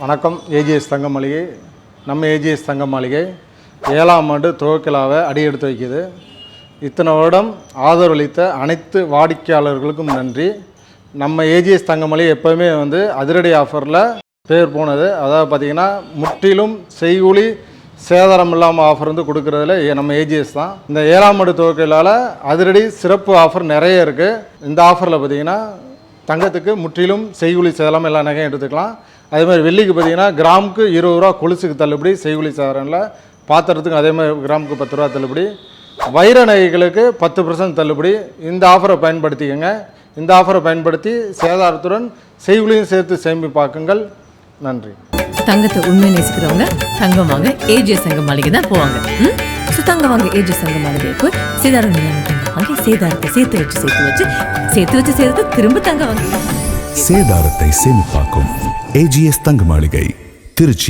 வணக்கம். ஏஜிஎஸ் தங்க மாளிகை. நம்ம ஏஜிஎஸ் தங்க மாளிகை 7ஆம் ஆண்டு துவக்கலாவை அடியெடுத்து வைக்கிது. இத்தனை வருடம் ஆதரவளித்த அனைத்து வாடிக்கையாளர்களுக்கும் நன்றி. நம்ம ஏஜிஎஸ் தங்க மாளிகை எப்போவுமே அதிரடி ஆஃபரில் பேர் போனது. அதாவது பார்த்திங்கன்னா முற்றிலும் செய்கூலி சேதாரம் இல்லாமல் ஆஃபர் கொடுக்குறதுல நம்ம ஏஜிஎஸ் தான். இந்த 7ஆம் ஆண்டு துவக்கலால் அதிரடி சிறப்பு ஆஃபர் நிறைய இருக்குது. இந்த ஆஃபரில் பார்த்திங்கன்னா தங்கத்துக்கு முற்றிலும் செய்கூலி சேதாரம் எல்லா நகையும் எடுத்துக்கலாம். அதேமாதிரி வெள்ளிக்கு பார்த்திங்கன்னா கிராமுக்கு 20 ரூபா கொலுசுக்கு தள்ளுபடி, செய்கூலி சேதாரம்ல பாத்திரத்துக்கு அதேமாதிரி கிராமுக்கு 10 ரூபா தள்ளுபடி, வைர நகைகளுக்கு 10% தள்ளுபடி. இந்த ஆஃபரை பயன்படுத்திக்கங்க. இந்த ஆஃபரை பயன்படுத்தி சேதாரத்துடன் செய்கூலியும் சேர்த்து சேமிப்பாக்குங்கள். நன்றி. தங்கத்தை உண்மை நேசிக்கிறவங்க தங்கம் வாங்க ஏஜிஎஸ் தங்க மாளிகை தான் போவாங்க. தங்கம் வாங்க ஏஜிஎஸ் தங்க மாளிகை போய் சேதாரம் வாங்கி சேதாரத்தை சேர்த்து வச்சு திரும்ப தங்க வாங்க. சேதாரத்தை சேமிப்பாக்கும் ஏஜிஎஸ் தங்க மாளிகை, திருச்சி.